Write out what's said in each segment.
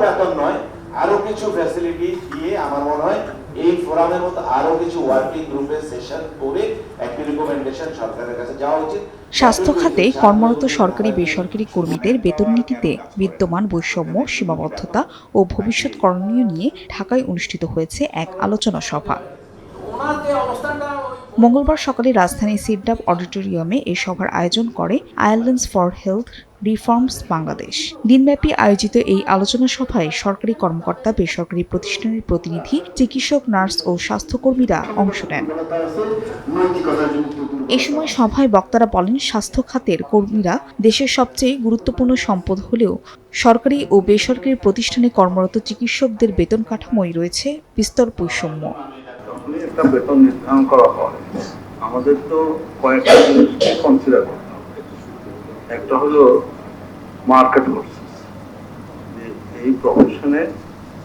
বেতন নয়, আরো কিছু ফ্যাসিলিটি দিয়ে আমার মনে হয় এই ফোরামের মতো আরো কিছু ওয়ার্কিং গ্রুপের সেশন করে একটি রিকমেন্ডেশন সরকারের কাছে যাওয়া উচিত। স্বাস্থ্য খাতে কর্মরত সরকারি বেসরকারি কর্মীদের বেতন নীতিতে বিদ্যমান বৈষম্য, সীমাবদ্ধতা ও ভবিষ্যৎ করণীয় নিয়ে ঢাকায় অনুষ্ঠিত হয়েছে এক আলোচনা সভা। মঙ্গলবার সকালে রাজধানীর সিডাপ অডিটোরিয়ামে এ সভার আয়োজন করে আয়ারল্যান্ডস ফর হেলথ রিফর্মস বাংলাদেশ। দিনব্যাপী আয়োজিত এই আলোচনা সভায় সরকারি কর্মকর্তা, বেসরকারি প্রতিষ্ঠানের প্রতিনিধি, চিকিৎসক, নার্স ও স্বাস্থ্যকর্মীরা অংশ নেন। এ সময় সভায় বক্তারা বলেন, স্বাস্থ্য খাতের কর্মীরা দেশের সবচেয়ে গুরুত্বপূর্ণ সম্পদ হলেও সরকারি ও বেসরকারি প্রতিষ্ঠানে কর্মরত চিকিৎসকদের বেতন কাঠামোয় রয়েছে বিস্তর বৈষম্য। একটা বেতন নির্ধারণ করা হয়, আমাদের তো কয়েকটা জিনিসকে কনসিডার করতে হবে। একটা হলো মার্কেট ফোর্সেস, যে এই প্রফেশনে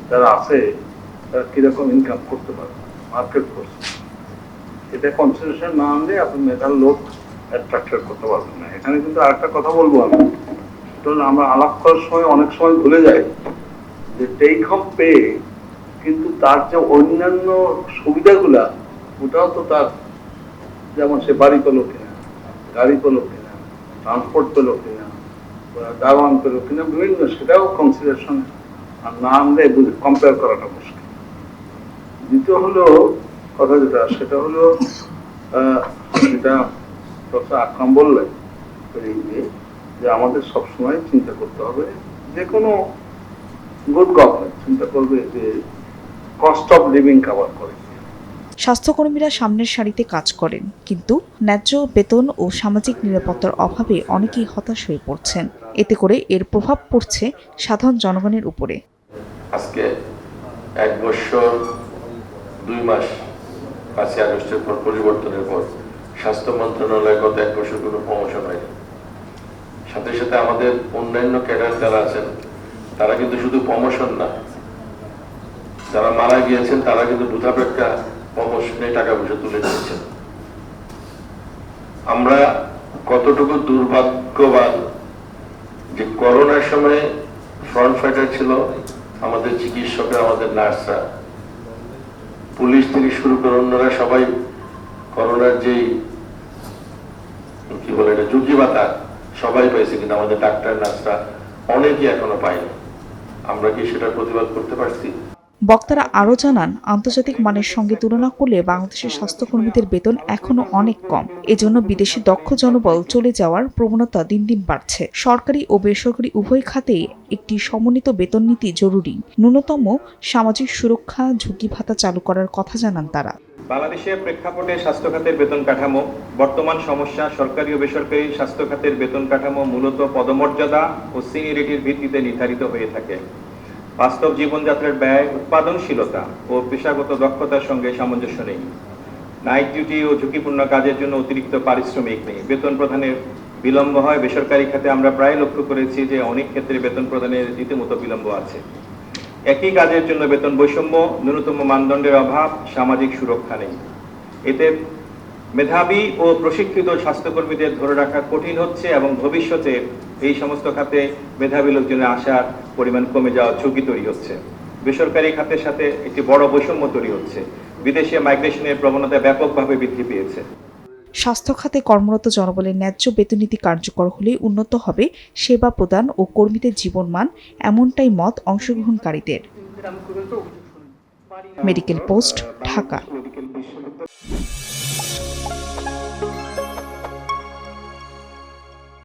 যারা আছে তারা কিরকম ইনকাম করতে পারে, মার্কেট ফোর্সেস। এটা কনসিডারেশন না আনলে আপনি মেধার লোক অ্যাট্রাক্ট করতে পারবেন না। এখানে কিন্তু আরেকটা কথা বলবো আমি, আমরা আলাপ করার সময় অনেক সময় ভুলে যাই যে টেক হোম পে, কিন্তু তার যে অন্যান্য সুবিধাগুলা ওটাও তো তার, যেমন সে বাড়ি পেল কিনা, গাড়ি পেল কিনা, ট্রান্সপোর্ট পেল কিনা, দারোয়ান পেল কিনা, বিভিন্ন, সেটাও কনসিডারেশন আর না আনলে কম্পেয়ার করাটা মুশকিল। দ্বিতীয় হলো কথা যেটা, সেটা হলো যেটা প্রফেসর আকরাম বললেন যে আমাদের সবসময় চিন্তা করতে হবে, যে কোনো গুড গভর্নমেন্ট চিন্তা করবে যে কস্ট অফ লিভিং কভার করে। স্বাস্থ্যকর্মীরা সামনের সারিতে কাজ করেন, কিন্তু ন্যায্য বেতন ও সামাজিক নিরাপত্তার অভাবে অনেকেই হতাশ হয়ে পড়ছেন। এতে করে এর প্রভাব পড়ছে সাধারণ জনগণের উপরে। আজকে 1 বছর 2 মাস 5 আগস্টের পর পরিবর্তনের পর স্বাস্থ্য মন্ত্রণালয় গত 1 বছর কোনো প্রমোশন হয়নি। সাথে সাথে আমাদের অন্যান্য ক্যাডার যারা আছেন তারা কিন্তু শুধু প্রমোশন না, যারা মারা গিয়েছেন তারা কিন্তু দুধাপেক্ষা প্রমোশনে টাকা পয়সা তুলে নিয়েছেন। আমরা কতটুকু দুর্ভাগ্যবান যে করোনার সময় ফ্রন্ট ফাইটার ছিল আমাদের চিকিৎসকরা, আমাদের নার্সরা, পুলিশ থেকে শুরু করে অন্যরা সবাই করোনার যেই কি বলে এটা ঝুঁকি ভাতা সবাই পাইছে, কিন্তু আমাদের ডাক্তার নার্সরা অনেকেই এখনো পায়নি। আমরা কি সেটার প্রতিবাদ করতে পারছি? বক্তারা আরও জানান, আন্তর্জাতিক মানের সঙ্গে তুলনা করলে বাংলাদেশের স্বাস্থ্যকর্মীদের বেতন এখনো অনেক কম। এজন্য বিদেশি দক্ষ জনবল চলে যাওয়ার প্রবণতা দিন দিন বাড়ছে। সরকারি ও বেসরকারি উভয় খাতেই একটি সমন্বিত বেতন নীতি জরুরি। ন্যূনতম সামাজিক সুরক্ষা ঝুঁকি ভাতা চালু করার কথা জানান তারা। বাংলাদেশের প্রেক্ষাপটে স্বাস্থ্য খাতের বেতন কাঠামো বর্তমান সমস্যা। সরকারি ও বেসরকারি স্বাস্থ্য খাতের বেতন কাঠামো মূলত পদমর্যাদা ও সিনিয়রিটির ভিত্তিতে নির্ধারিত হয়ে থাকে। বাস্তব জীবনযাত্রার ব্যয়, উৎপাদনশীলতা ও পেশাগত দক্ষতার সঙ্গে সামঞ্জস্য নেই। নাইট ডিউটি ও ঝুঁকিপূর্ণ কাজের জন্য অতিরিক্ত পারিশ্রমিক নেই। বেতন প্রদানের বিলম্ব হয়। বেসরকারি খাতে আমরা প্রায় লক্ষ্য করেছি যে অনেক ক্ষেত্রে বেতন প্রদানের রীতিমতো বিলম্ব আছে। একই কাজের জন্য বেতন বৈষম্য, ন্যূনতম মানদণ্ডের অভাব, সামাজিক সুরক্ষা নেই। এতে মেধাবী ও প্রশিক্ষিত স্বাস্থ্যকর্মীদের ধরে রাখা কঠিন হচ্ছে এবং ভবিষ্যতে এই সমস্ত খাতে মেধাবী লোকজনের আসার পরিমাণ কমে যাওয়ার ঝুঁকি তৈরি হচ্ছে। বেসরকারি খাতের সাথে একটি বড় বৈষম্য তৈরি হচ্ছে। বিদেশে মাইগ্রেশনের প্রবণতা ব্যাপকভাবে বৃদ্ধি পেয়েছে। স্বাস্থ্য খাতে কর্মরত জনবলের ন্যায্য বেতননীতি কার্যকর হলে উন্নত হবে সেবা প্রদান ও কর্মীদের জীবনমান, এমনটাই মত অংশগ্রহণকারীদের। Medical post, Dhaka.